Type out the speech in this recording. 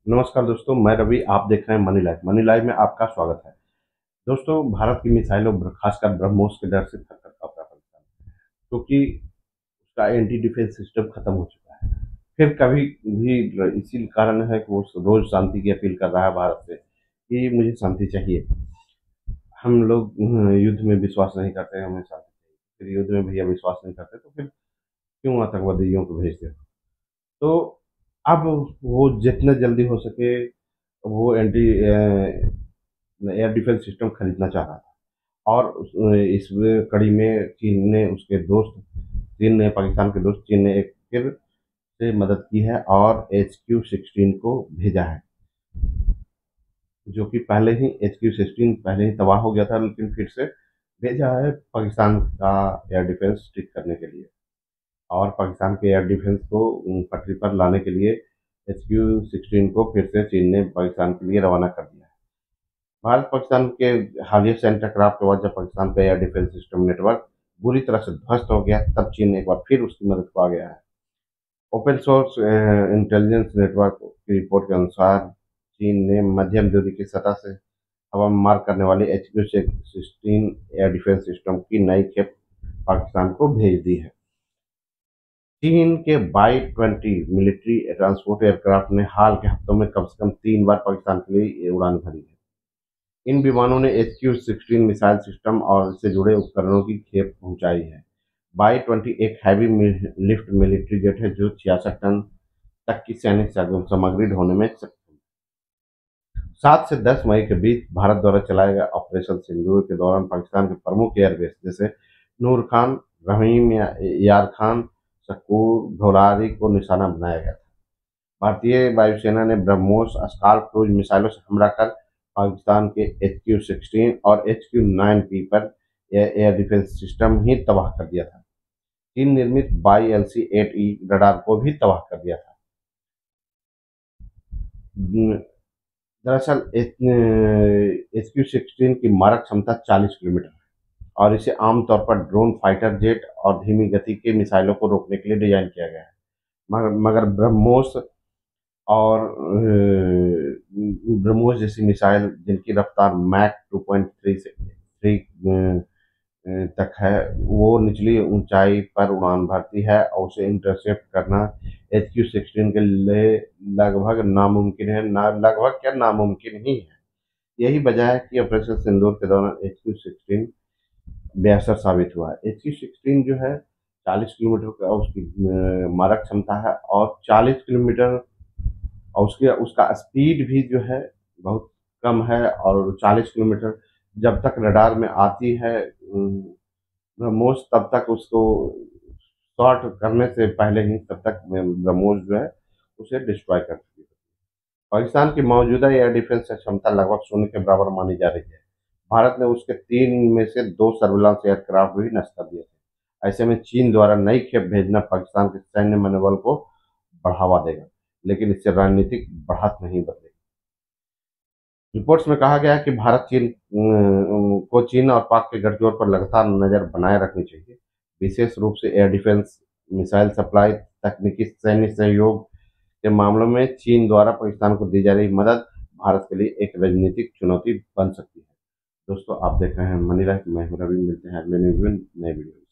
नमस्कार दोस्तों, मैं रवि। आप देख रहे हैं मनी लाइव। मनी लाइव में आपका स्वागत है। दोस्तों, भारत की मिसाइलों खासकर ब्रह्मोस के डर से थर-थर काँप रहा है पाकिस्तान, क्योंकि उसका एंटी डिफेंस सिस्टम खत्म हो चुका है। फिर कभी भी इसी कारण है कि वो रोज शांति की अपील कर रहा है भारत से कि मुझे शांति चाहिए। हम लोग युद्ध में विश्वास नहीं करते, हमें शांति चाहिए। फिर युद्ध में भैया विश्वास नहीं करते तो फिर क्यों आतंकवादियों को भेजते हो? तो अब वो जितना जल्दी हो सके वो एयर डिफेंस सिस्टम खरीदना चाह रहा था। और इस कड़ी में चीन ने पाकिस्तान के दोस्त चीन ने एक फिर से मदद की है और HQ-16 को भेजा है, जो कि पहले ही HQ-16 पहले ही तबाह हो गया था, लेकिन फिर से भेजा है पाकिस्तान का एयर डिफेंस ठीक करने के लिए और पाकिस्तान के एयर डिफेंस को पटरी पर लाने के लिए HQ-16 को फिर से चीन ने पाकिस्तान के लिए रवाना कर दिया है। भारत पाकिस्तान के हालिया सैन्य टकराव के बाद जब पाकिस्तान का एयर डिफेंस सिस्टम नेटवर्क बुरी तरह से ध्वस्त हो गया, तब चीन एक बार फिर उसकी मदद को आ गया है। ओपन सोर्स इंटेलिजेंस नेटवर्क की रिपोर्ट के अनुसार चीन ने मध्यम दूरी की सतह से हवा में मार करने वाली HQ-16 एयर डिफेंस सिस्टम की नई खेप पाकिस्तान को भेज दी है। चीन के Y-20 मिलिट्री ट्रांसपोर्ट एयरक्राफ्ट ने हाल के हफ्तों में कम से कम 3 बार पाकिस्तान के लिए उड़ान भरी है। इन विमानों ने HQ-16 मिसाइल सिस्टम और इससे जुड़े उपकरणों की खेप पहुंचाई है। Y-20 एक हैवी लिफ्ट मिलिट्री जेट है जो 66 टन तक की सैनिक सामग्री ढोने में सक्षम है। 7 से 10 मई के बीच भारत द्वारा चलाए गए ऑपरेशन सिंदूर के दौरान पाकिस्तान के प्रमुख एयरबेस जैसे नूर खान, रहीम यार खान, शकूर, घोलारी को निशाना बनाया गया था। भारतीय वायुसेना ने ब्रह्मोस अस्काल क्रूज मिसाइलों से हमला कर पाकिस्तान के HQ-16 और HQ-9P पर एयर डिफेंस सिस्टम ही तबाह कर दिया था। चीन निर्मित YLC-8E रडार को भी तबाह कर दिया था। दरअसल HQ-16 की मारक क्षमता 40 किलोमीटर है और इसे आमतौर पर ड्रोन, फाइटर जेट और धीमी गति के मिसाइलों को रोकने के लिए डिजाइन किया गया है। मगर ब्रह्मोस और ब्रह्मोस जैसी मिसाइल जिनकी रफ्तार मैक 2.3 से 3 तक है, वो निचली ऊंचाई पर उड़ान भरती है और उसे इंटरसेप्ट करना HQ-16 के लिए लगभग नामुमकिन है। लगभग क्या, नामुमकिन ही है। यही वजह है कि ऑपरेशन सिंदूर के दौरान HQ-16 बेअसर साबित हुआ है। HQ-16 जो है 40 किलोमीटर का उसकी मारक क्षमता है और 40 किलोमीटर और उसका स्पीड भी जो है बहुत कम है। और 40 किलोमीटर जब तक रडार में आती है ब्रह्मोस, तब तक उसको शॉर्ट करने से पहले ही तब तक ब्रह्मोस जो है उसे डिस्ट्रॉय कर चुकी है। पाकिस्तान की मौजूदा एयर डिफेंस क्षमता लगभग शून्य के बराबर मानी जा रही है। भारत ने उसके 3 में से 2 सर्विलांस एयरक्राफ्ट भी नष्ट कर दिए थे। ऐसे में चीन द्वारा नई खेप भेजना पाकिस्तान के सैन्य मनोबल को बढ़ावा देगा, लेकिन इससे रणनीतिक बढ़त नहीं बदलेगी। रिपोर्ट्स में कहा गया है कि चीन और पाक के गठजोड़ पर लगातार नजर बनाए रखनी चाहिए, विशेष रूप से एयर डिफेंस, मिसाइल सप्लाई, तकनीकी सैन्य सहयोग के मामलों में चीन द्वारा पाकिस्तान को दी जा रही मदद भारत के लिए एक राजनीतिक चुनौती बन सकती है। दोस्तों, आप देख रहे हैं मनी लाइफ। मैं हूं रवि। मिलते हैं अगले नए वीडियो में।